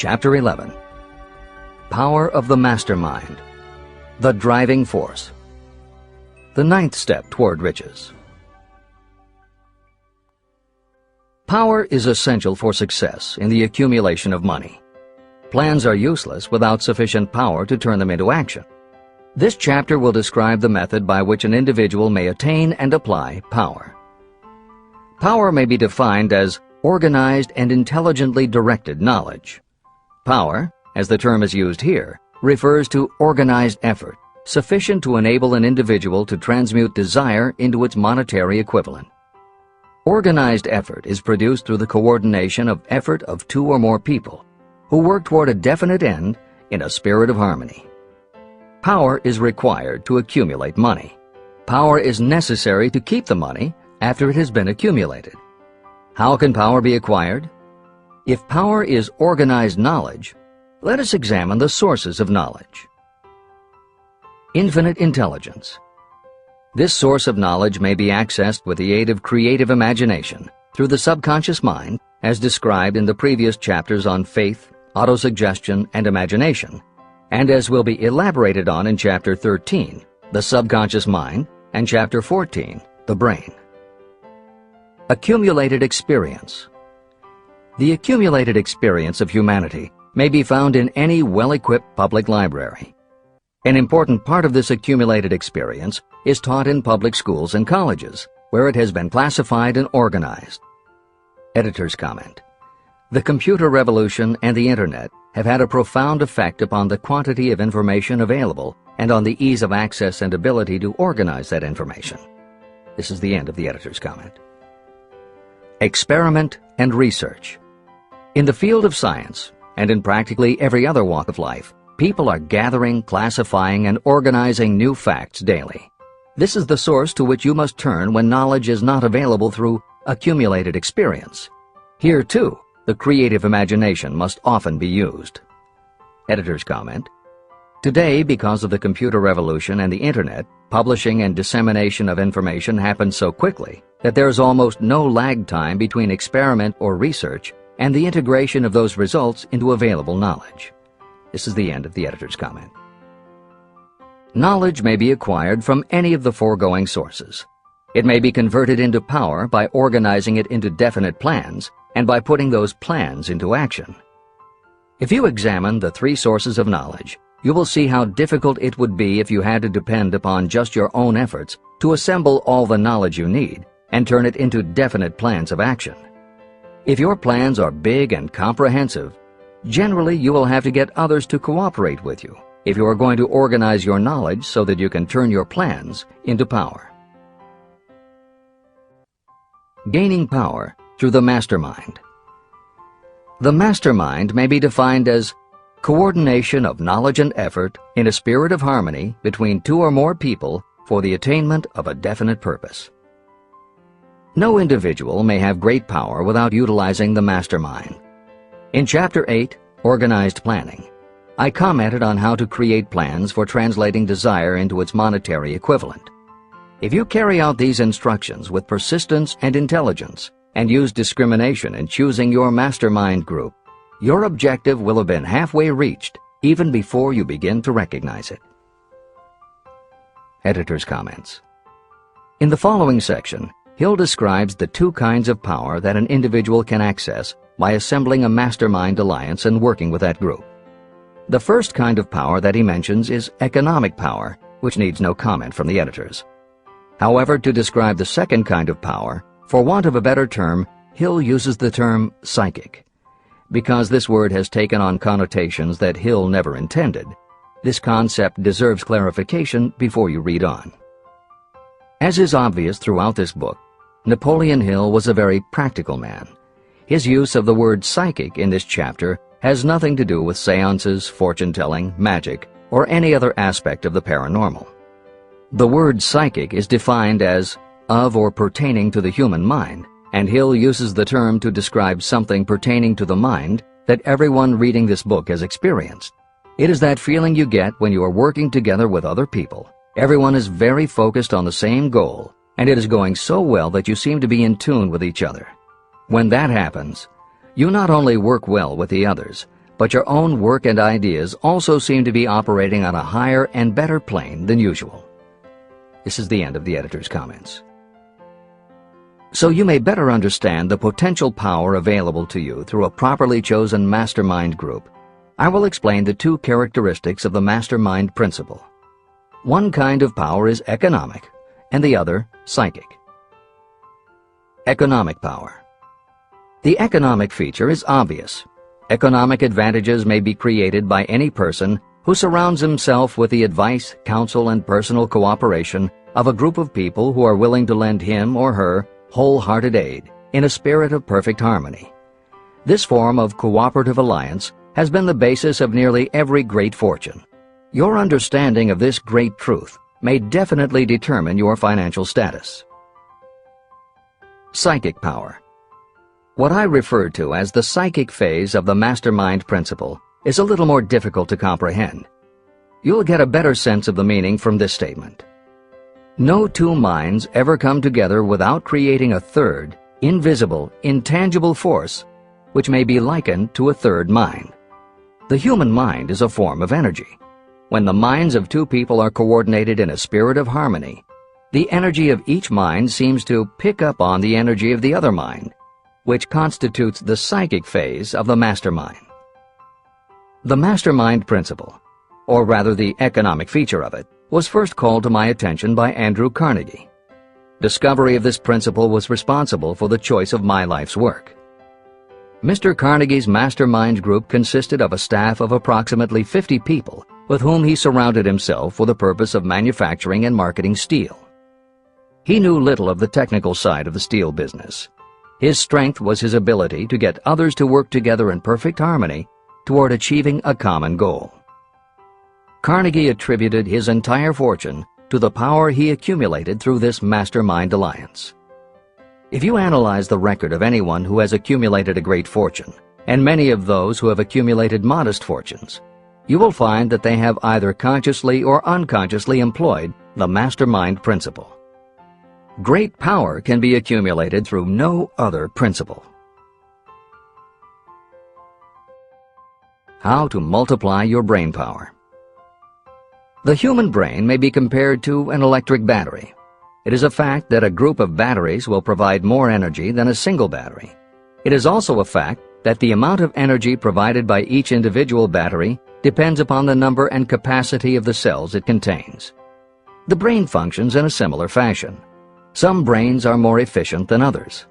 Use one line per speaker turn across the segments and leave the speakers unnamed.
Chapter 11. Power of the Mastermind. The Driving Force. The ninth step toward riches. Power is essential for success in the accumulation of money. Plans are useless without sufficient power to turn them into action. This chapter will describe the method by which an individual may attain and apply power. Power may be defined as organized and intelligently directed knowledge. Power, as the term is used here, refers to organized effort, sufficient to enable an individual to transmute desire into its monetary equivalent. Organized effort is produced through the coordination of effort of two or more people who work toward a definite end in a spirit of harmony. Power is required to accumulate money. Power is necessary to keep the money after it has been accumulated. How can power be acquired? If power is organized knowledge, let us examine the sources of knowledge. Infinite intelligence. This source of knowledge may be accessed with the aid of creative imagination through the subconscious mind, as described in the previous chapters on faith, autosuggestion, and imagination, and as will be elaborated on in Chapter 13, the subconscious mind, and Chapter 14, the brain. Accumulated experience. The accumulated experience of humanity may be found in any well-equipped public library. An important part of this accumulated experience is taught in public schools and colleges, where it has been classified and organized. Editor's comment. The computer revolution and the Internet have had a profound effect upon the quantity of information available and on the ease of access and ability to organize that information. This is the end of the editor's comment. Experiment and research. In the field of science, and in practically every other walk of life, people are gathering, classifying, and organizing new facts daily. This is the source to which you must turn when knowledge is not available through accumulated experience. Here, too, the creative imagination must often be used. Editor's comment. Today, because of the computer revolution and the Internet, publishing and dissemination of information happens so quickly that there is almost no lag time between experiment or research and the integration of those results into available knowledge. This is the end of the editor's comment. Knowledge may be acquired from any of the foregoing sources. It may be converted into power by organizing it into definite plans and by putting those plans into action. If you examine the three sources of knowledge, you will see how difficult it would be if you had to depend upon just your own efforts to assemble all the knowledge you need and turn it into definite plans of action. If your plans are big and comprehensive, generally you will have to get others to cooperate with you if you are going to organize your knowledge so that you can turn your plans into power. Gaining power through the mastermind. The mastermind may be defined as coordination of knowledge and effort in a spirit of harmony between two or more people for the attainment of a definite purpose. No individual may have great power without utilizing the mastermind. In Chapter 8, Organized Planning, I commented on how to create plans for translating desire into its monetary equivalent. If you carry out these instructions with persistence and intelligence, and use discrimination in choosing your mastermind group, your objective will have been halfway reached even before you begin to recognize it. Editor's comments. In the following section, Hill describes the two kinds of power that an individual can access by assembling a mastermind alliance and working with that group. The first kind of power that he mentions is economic power, which needs no comment from the editors. However, to describe the second kind of power, for want of a better term, Hill uses the term psychic. Because this word has taken on connotations that Hill never intended, this concept deserves clarification before you read on. As is obvious throughout this book, Napoleon Hill was a very practical man. His use of the word psychic in this chapter has nothing to do with seances, fortune-telling, magic, or any other aspect of the paranormal. The word psychic is defined as of or pertaining to the human mind, and Hill uses the term to describe something pertaining to the mind that everyone reading this book has experienced. It is that feeling you get when you are working together with other people. Everyone is very focused on the same goal, and it is going so well that you seem to be in tune with each other. When that happens, you not only work well with the others, but your own work and ideas also seem to be operating on a higher and better plane than usual. This is the end of the editor's comments. So you may better understand the potential power available to you through a properly chosen mastermind group, I will explain the two characteristics of the mastermind principle. One kind of power is economic, and the other psychic. Economic power. The economic feature is obvious. Economic advantages may be created by any person who surrounds himself with the advice, counsel, and personal cooperation of a group of people who are willing to lend him or her wholehearted aid in a spirit of perfect harmony. This form of cooperative alliance has been the basis of nearly every great fortune. Your understanding of this great truth may definitely determine your financial status. Psychic power. What I refer to as the psychic phase of the mastermind principle is a little more difficult to comprehend. You'll get a better sense of the meaning from this statement. No two minds ever come together without creating a third, invisible, intangible force, which may be likened to a third mind. The human mind is a form of energy. When the minds of two people are coordinated in a spirit of harmony, the energy of each mind seems to pick up on the energy of the other mind, which constitutes the psychic phase of the mastermind. The mastermind principle, or rather the economic feature of it, was first called to my attention by Andrew Carnegie. Discovery of this principle was responsible for the choice of my life's work. Mr. Carnegie's mastermind group consisted of a staff of approximately 50 people with whom he surrounded himself for the purpose of manufacturing and marketing steel. He knew little of the technical side of the steel business. His strength was his ability to get others to work together in perfect harmony toward achieving a common goal. Carnegie attributed his entire fortune to the power he accumulated through this mastermind alliance. If you analyze the record of anyone who has accumulated a great fortune, and many of those who have accumulated modest fortunes, you will find that they have either consciously or unconsciously employed the mastermind principle. Great power can be accumulated through no other principle. How to multiply your brain power. The human brain may be compared to an electric battery. It is a fact that a group of batteries will provide more energy than a single battery. It is also a fact that the amount of energy provided by each individual battery depends upon the number and capacity of the cells it contains. The brain functions in a similar fashion. Some brains are more efficient than others.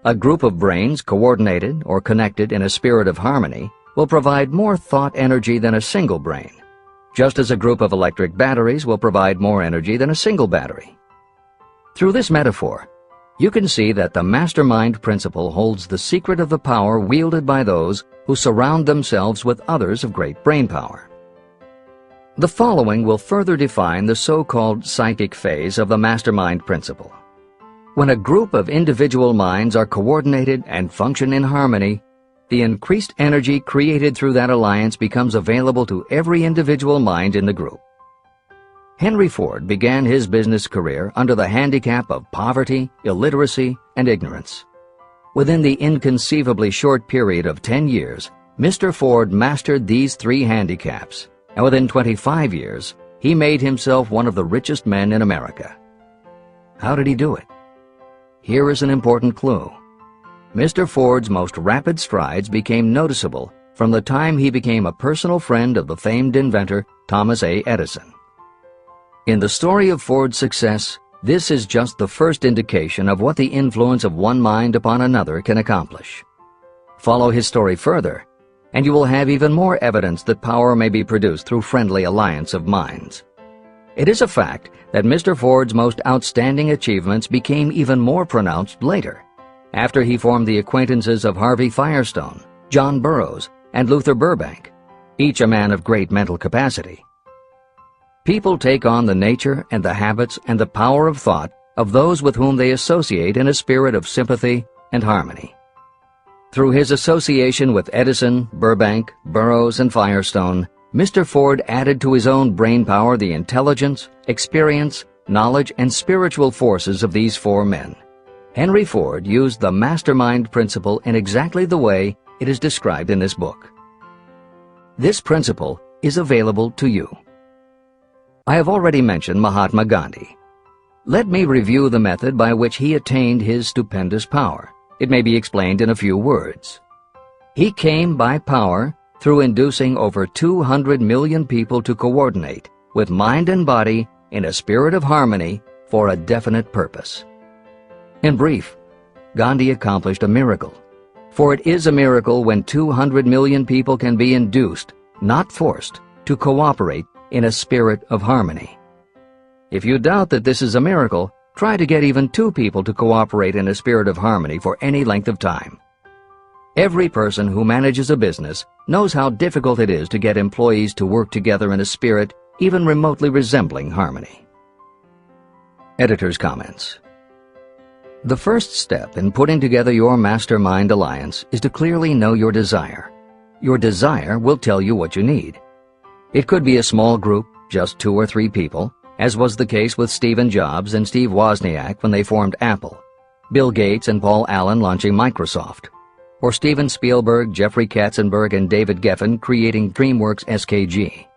A group of brains coordinated or connected in a spirit of harmony will provide more thought energy than a single brain, just as a group of electric batteries will provide more energy than a single battery. Through this metaphor, you can see that the mastermind principle holds the secret of the power wielded by those who surround themselves with others of great brain power. The following will further define the so-called psychic phase of the mastermind principle. When a group of individual minds are coordinated and function in harmony, the increased energy created through that alliance becomes available to every individual mind in the group. Henry Ford began his business career under the handicap of poverty, illiteracy, and ignorance. Within the inconceivably short period of 10 years, Mr. Ford mastered these three handicaps, and within 25 years, he made himself one of the richest men in America. How did he do it? Here is an important clue. Mr. Ford's most rapid strides became noticeable from the time he became a personal friend of the famed inventor Thomas A. Edison. In the story of Ford's success, this is just the first indication of what the influence of one mind upon another can accomplish. Follow his story further, and you will have even more evidence that power may be produced through friendly alliance of minds. It is a fact that Mr. Ford's most outstanding achievements became even more pronounced later, after he formed the acquaintances of Harvey Firestone, John Burroughs, and Luther Burbank, each a man of great mental capacity. People take on the nature and the habits and the power of thought of those with whom they associate in a spirit of sympathy and harmony. Through his association with Edison, Burbank, Burroughs, and Firestone, Mr. Ford added to his own brain power the intelligence, experience, knowledge, and spiritual forces of these four men. Henry Ford used the mastermind principle in exactly the way it is described in this book. This principle is available to you. I have already mentioned Mahatma Gandhi. Let me review the method by which he attained his stupendous power. It may be explained in a few words. He came by power through inducing over 200 million people to coordinate with mind and body in a spirit of harmony for a definite purpose. In brief, Gandhi accomplished a miracle. For it is a miracle when 200 million people can be induced, not forced, to cooperate in a spirit of harmony. If you doubt that this is a miracle, try to get even 2 people to cooperate in a spirit of harmony for any length of time. Every person who manages a business knows how difficult it is to get employees to work together in a spirit even remotely resembling harmony. Editor's comments. The first step in putting together your mastermind alliance is to clearly know your desire. Your desire will tell you what you need. It could be a small group, just 2 or 3 people, as was the case with Steve Jobs and Steve Wozniak when they formed Apple, Bill Gates and Paul Allen launching Microsoft, or Steven Spielberg, Jeffrey Katzenberg, and David Geffen creating DreamWorks SKG.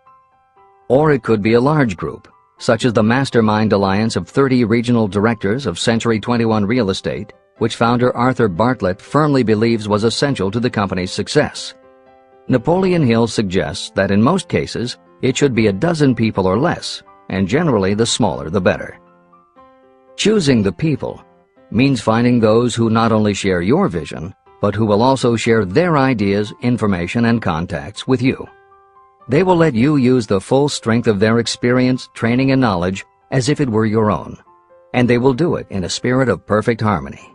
Or it could be a large group, such as the Mastermind Alliance of 30 regional directors of Century 21 Real Estate, which founder Arthur Bartlett firmly believes was essential to the company's success. Napoleon Hill suggests that in most cases, it should be a dozen people or less, and generally the smaller the better. Choosing the people means finding those who not only share your vision, but who will also share their ideas, information, and contacts with you. They will let you use the full strength of their experience, training, and knowledge as if it were your own, and they will do it in a spirit of perfect harmony.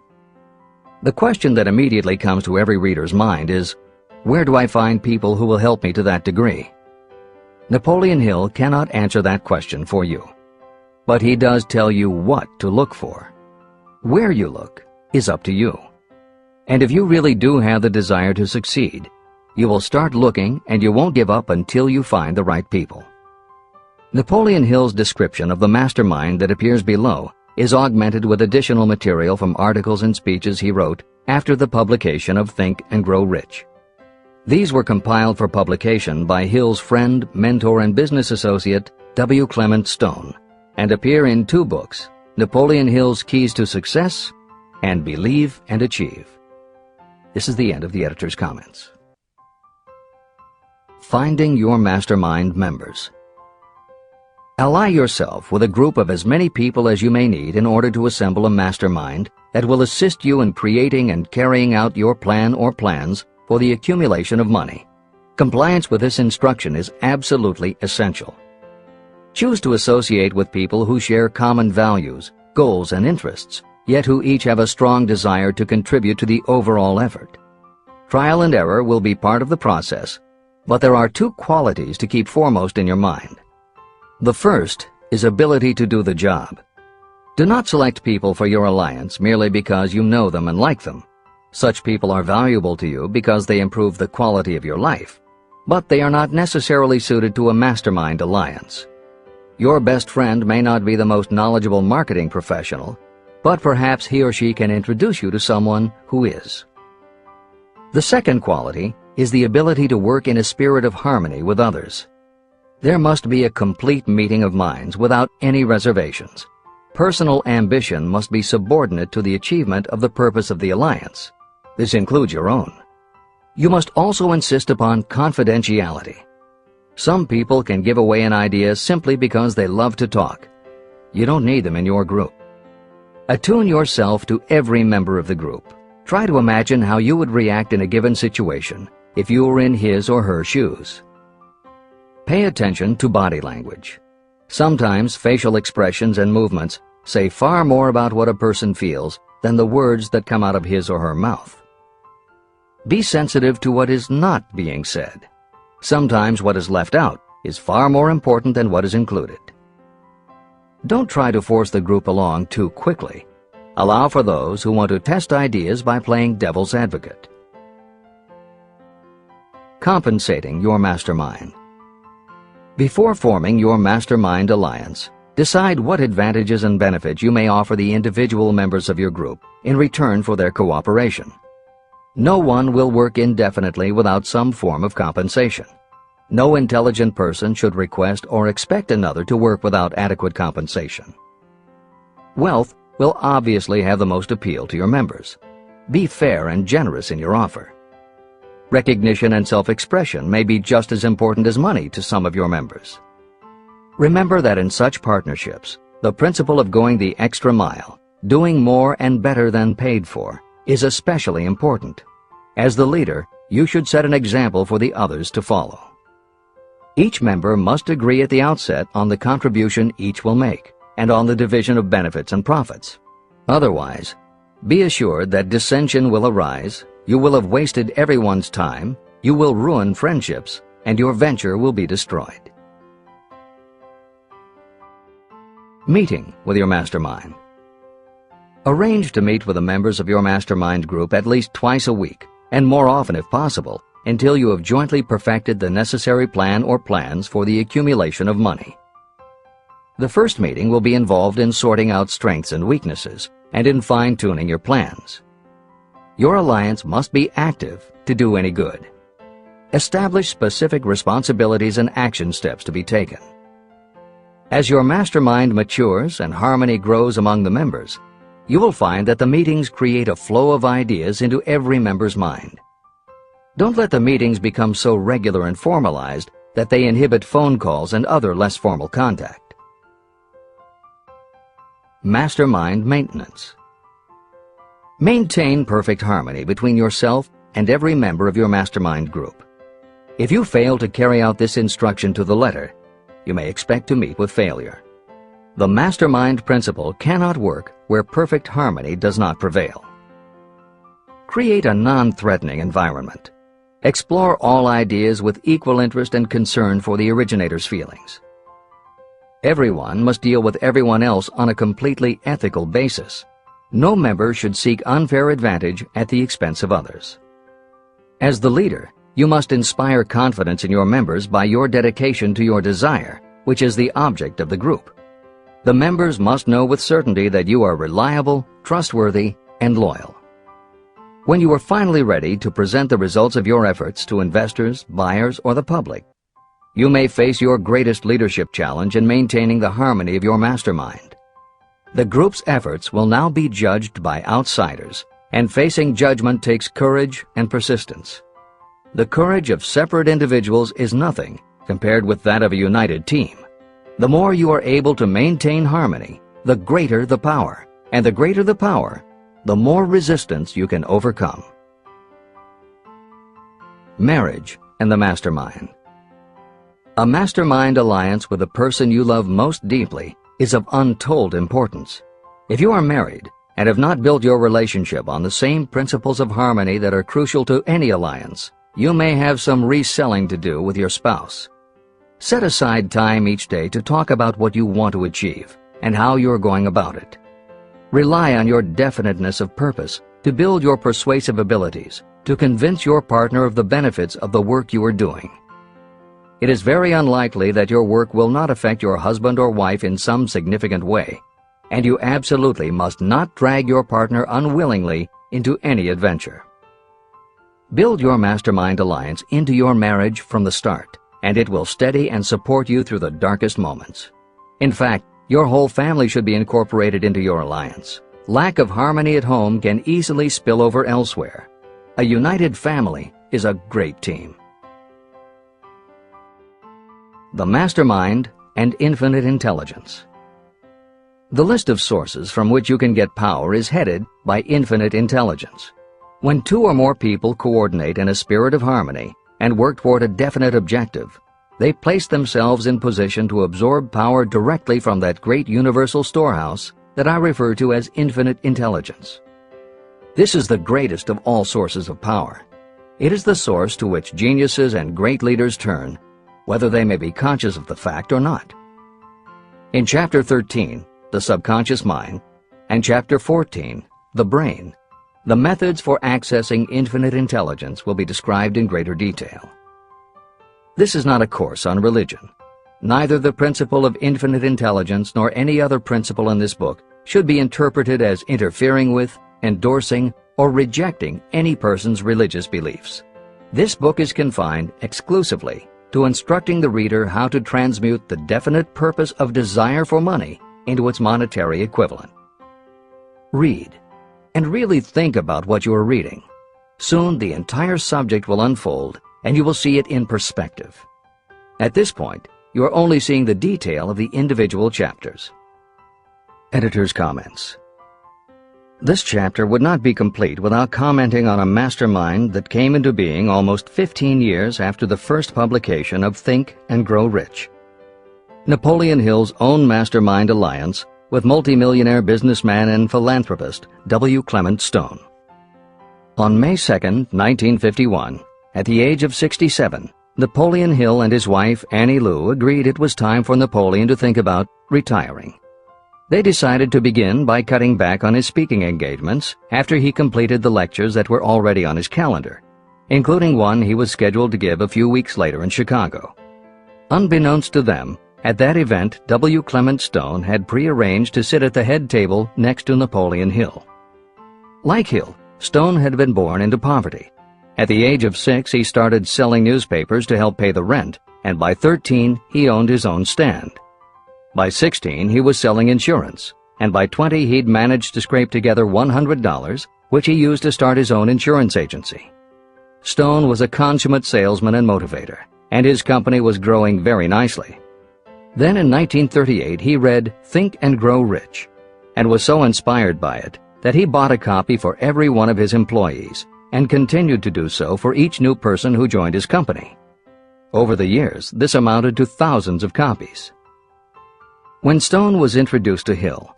The question that immediately comes to every reader's mind is, where do I find people who will help me to that degree? Napoleon Hill cannot answer that question for you, but he does tell you what to look for. Where you look is up to you. And if you really do have the desire to succeed, you will start looking and you won't give up until you find the right people. Napoleon Hill's description of the mastermind that appears below is augmented with additional material from articles and speeches he wrote after the publication of Think and Grow Rich. These were compiled for publication by Hill's friend, mentor, and business associate, W. Clement Stone, and appear in 2 books, Napoleon Hill's Keys to Success and Believe and Achieve. This is the end of the editor's comments. Finding your mastermind members. Ally yourself with a group of as many people as you may need in order to assemble a mastermind that will assist you in creating and carrying out your plan or plans for the accumulation of money. Compliance with this instruction is absolutely essential. Choose to associate with people who share common values, goals, and interests, yet who each have a strong desire to contribute to the overall effort. Trial and error will be part of the process, but there are 2 qualities to keep foremost in your mind. The first is ability to do the job. Do not select people for your alliance merely because you know them and like them. Such people are valuable to you because they improve the quality of your life, but they are not necessarily suited to a mastermind alliance. Your best friend may not be the most knowledgeable marketing professional, but perhaps he or she can introduce you to someone who is. The second quality is the ability to work in a spirit of harmony with others. There must be a complete meeting of minds without any reservations. Personal ambition must be subordinate to the achievement of the purpose of the alliance. This includes your own. You must also insist upon confidentiality. Some people can give away an idea simply because they love to talk. You don't need them in your group. Attune yourself to every member of the group. Try to imagine how you would react in a given situation if you were in his or her shoes. Pay attention to body language. Sometimes facial expressions and movements say far more about what a person feels than the words that come out of his or her mouth. Be sensitive to what is not being said. Sometimes what is left out is far more important than what is included. Don't try to force the group along too quickly. Allow for those who want to test ideas by playing devil's advocate. Compensating your mastermind. Before forming your mastermind alliance, decide what advantages and benefits you may offer the individual members of your group in return for their cooperation. No one will work indefinitely without some form of compensation. No intelligent person should request or expect another to work without adequate compensation. Wealth will obviously have the most appeal to your members. Be fair and generous in your offer. Recognition and self-expression may be just as important as money to some of your members. Remember that in such partnerships, the principle of going the extra mile, doing more and better than paid for, is especially important. As the leader, you should set an example for the others to follow. Each member must agree at the outset on the contribution each will make, and on the division of benefits and profits. Otherwise, be assured that dissension will arise, you will have wasted everyone's time, you will ruin friendships, and your venture will be destroyed. Meeting with your mastermind. Arrange to meet with the members of your mastermind group at least twice a week, and more often if possible, until you have jointly perfected the necessary plan or plans for the accumulation of money. The first meeting will be involved in sorting out strengths and weaknesses, and in fine-tuning your plans. Your alliance must be active to do any good. Establish specific responsibilities and action steps to be taken. As your mastermind matures and harmony grows among the members, you will find that the meetings create a flow of ideas into every member's mind. Don't let the meetings become so regular and formalized that they inhibit phone calls and other less formal contact. Mastermind maintenance. Maintain perfect harmony between yourself and every member of your mastermind group. If you fail to carry out this instruction to the letter, you may expect to meet with failure. The mastermind principle cannot work where perfect harmony does not prevail. Create a non-threatening environment. Explore all ideas with equal interest and concern for the originator's feelings. Everyone must deal with everyone else on a completely ethical basis. No member should seek unfair advantage at the expense of others. As the leader, you must inspire confidence in your members by your dedication to your desire, which is the object of the group. The members must know with certainty that you are reliable, trustworthy, and loyal. When you are finally ready to present the results of your efforts to investors, buyers, or the public, you may face your greatest leadership challenge in maintaining the harmony of your mastermind. The group's efforts will now be judged by outsiders, and facing judgment takes courage and persistence. The courage of separate individuals is nothing compared with that of a united team. The more you are able to maintain harmony, the greater the power, and the greater the power, the more resistance you can overcome. Marriage and the mastermind. A mastermind alliance with the person you love most deeply is of untold importance. If you are married and have not built your relationship on the same principles of harmony that are crucial to any alliance, you may have some reselling to do with your spouse. Set aside time each day to talk about what you want to achieve and how you are going about it. Rely on your definiteness of purpose to build your persuasive abilities, to convince your partner of the benefits of the work you are doing. It is very unlikely that your work will not affect your husband or wife in some significant way, and you absolutely must not drag your partner unwillingly into any adventure. Build your mastermind alliance into your marriage from the start, and it will steady and support you through the darkest moments. In fact, your whole family should be incorporated into your alliance. Lack of harmony at home can easily spill over elsewhere. A united family is a great team. The mastermind and infinite intelligence. The list of sources from which you can get power is headed by infinite intelligence. When two or more people coordinate in a spirit of harmony and work toward a definite objective, they place themselves in position to absorb power directly from that great universal storehouse that I refer to as infinite intelligence. This is the greatest of all sources of power. It is the source to which geniuses and great leaders turn, whether they may be conscious of the fact or not. In Chapter 13, the subconscious mind, and Chapter 14, the brain, the methods for accessing infinite intelligence will be described in greater detail. This is not a course on religion. Neither the principle of infinite intelligence nor any other principle in this book should be interpreted as interfering with, endorsing, or rejecting any person's religious beliefs. This book is confined exclusively to instructing the reader how to transmute the definite purpose of desire for money into its monetary equivalent. Read, and really think about what you are reading. Soon the entire subject will unfold, and you will see it in perspective. At this point, you are only seeing the detail of the individual chapters. Editor's comments. This chapter would not be complete without commenting on a mastermind that came into being almost 15 years after the first publication of Think and Grow Rich. Napoleon Hill's own mastermind alliance with multimillionaire businessman and philanthropist W. Clement Stone. On May 2, 1951, at the age of 67, Napoleon Hill and his wife Annie Lou agreed it was time for Napoleon to think about retiring. They decided to begin by cutting back on his speaking engagements after he completed the lectures that were already on his calendar, including one he was scheduled to give a few weeks later in Chicago. Unbeknownst to them, at that event, W. Clement Stone had prearranged to sit at the head table next to Napoleon Hill. Like Hill, Stone had been born into poverty. At the age of 6, he started selling newspapers to help pay the rent, and by 13, he owned his own stand. By 16, he was selling insurance, and by 20, he'd managed to scrape together $100, which he used to start his own insurance agency. Stone was a consummate salesman and motivator, and his company was growing very nicely. Then in 1938, he read Think and Grow Rich, and was so inspired by it that he bought a copy for every one of his employees, and continued to do so for each new person who joined his company. Over the years, this amounted to thousands of copies. When Stone was introduced to Hill,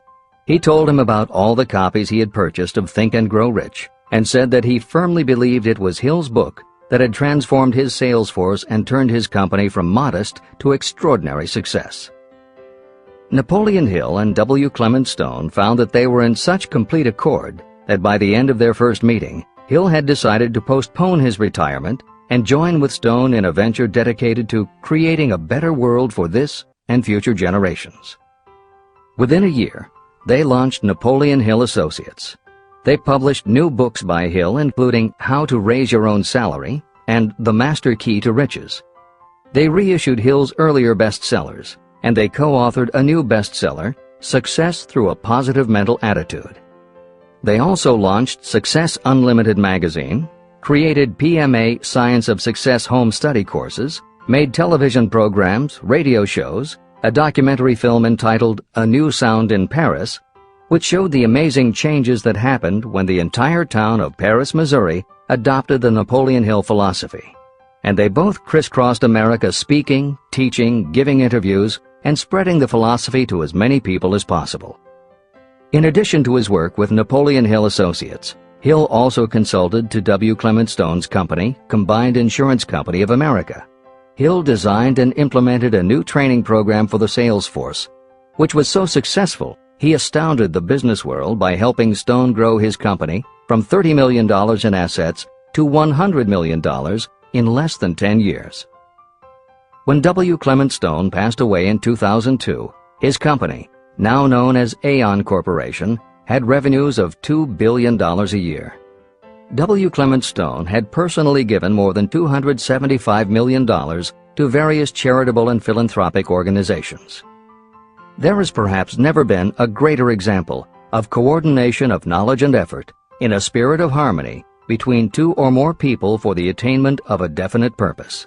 he told him about all the copies he had purchased of Think and Grow Rich, and said that he firmly believed it was Hill's book that had transformed his sales force and turned his company from modest to extraordinary success. Napoleon Hill and W. Clement Stone found that they were in such complete accord that by the end of their first meeting, Hill had decided to postpone his retirement and join with Stone in a venture dedicated to creating a better world for this and future generations. Within a year, they launched Napoleon Hill Associates. They published new books by Hill, including How to Raise Your Own Salary and The Master Key to Riches. They reissued Hill's earlier bestsellers, and they co-authored a new bestseller, Success Through a Positive Mental Attitude. They also launched Success Unlimited magazine, created PMA Science of Success home study courses, made television programs, radio shows, a documentary film entitled A New Sound in Paris, which showed the amazing changes that happened when the entire town of Paris, Missouri, adopted the Napoleon Hill philosophy. And they both crisscrossed America speaking, teaching, giving interviews, and spreading the philosophy to as many people as possible. In addition to his work with Napoleon Hill Associates, Hill also consulted to W. Clement Stone's company, Combined Insurance Company of America. Hill designed and implemented a new training program for the sales force, which was so successful he astounded the business world by helping Stone grow his company from $30 million in assets to $100 million in less than 10 years. When W. Clement Stone passed away in 2002, his company, now known as Aon Corporation, had revenues of $2 billion a year. W. Clement Stone had personally given more than $275 million to various charitable and philanthropic organizations. There has perhaps never been a greater example of coordination of knowledge and effort in a spirit of harmony between two or more people for the attainment of a definite purpose.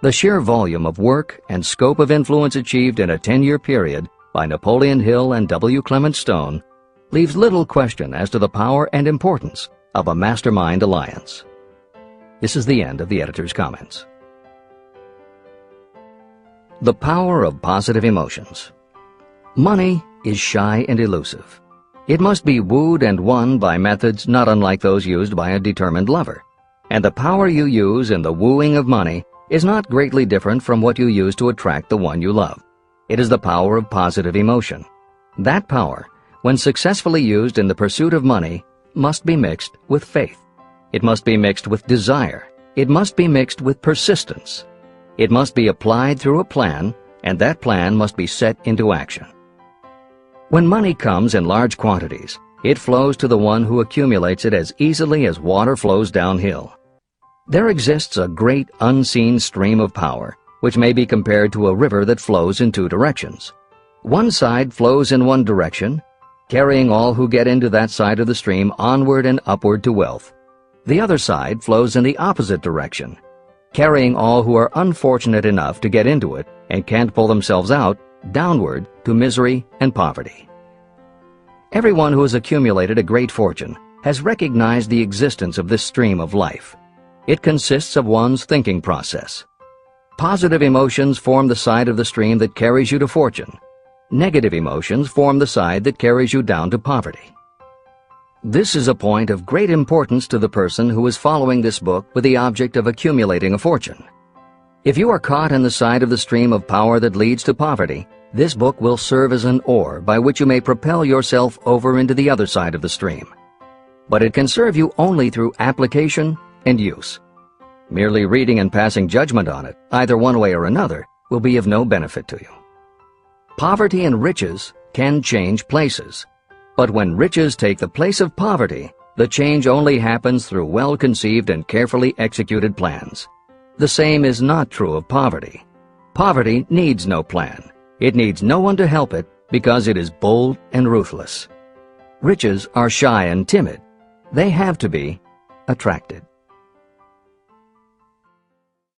The sheer volume of work and scope of influence achieved in a 10-year period by Napoleon Hill and W. Clement Stone leaves little question as to the power and importance of a mastermind alliance. This is the end of the editor's comments. The power of positive emotions. Money is shy and elusive. It must be wooed and won by methods not unlike those used by a determined lover. And the power you use in the wooing of money is not greatly different from what you use to attract the one you love. It is the power of positive emotion. That power, when successfully used in the pursuit of money, must be mixed with faith. It must be mixed with desire. It must be mixed with persistence. It must be applied through a plan, and that plan must be set into action. When money comes in large quantities, it flows to the one who accumulates it as easily as water flows downhill. There exists a great unseen stream of power, which may be compared to a river that flows in two directions. One side flows in one direction, carrying all who get into that side of the stream onward and upward to wealth. The other side flows in the opposite direction, carrying all who are unfortunate enough to get into it and can't pull themselves out downward to misery and poverty. Everyone who has accumulated a great fortune has recognized the existence of this stream of life. It consists of one's thinking process. Positive emotions form the side of the stream that carries you to fortune. Negative emotions form the side that carries you down to poverty. This is a point of great importance to the person who is following this book with the object of accumulating a fortune. If you are caught in the side of the stream of power that leads to poverty, this book will serve as an oar by which you may propel yourself over into the other side of the stream. But it can serve you only through application and use. Merely reading and passing judgment on it, either one way or another, will be of no benefit to you. Poverty and riches can change places. But when riches take the place of poverty, the change only happens through well-conceived and carefully executed plans. The same is not true of poverty. Poverty needs no plan. It needs no one to help it because it is bold and ruthless. Riches are shy and timid. They have to be attracted.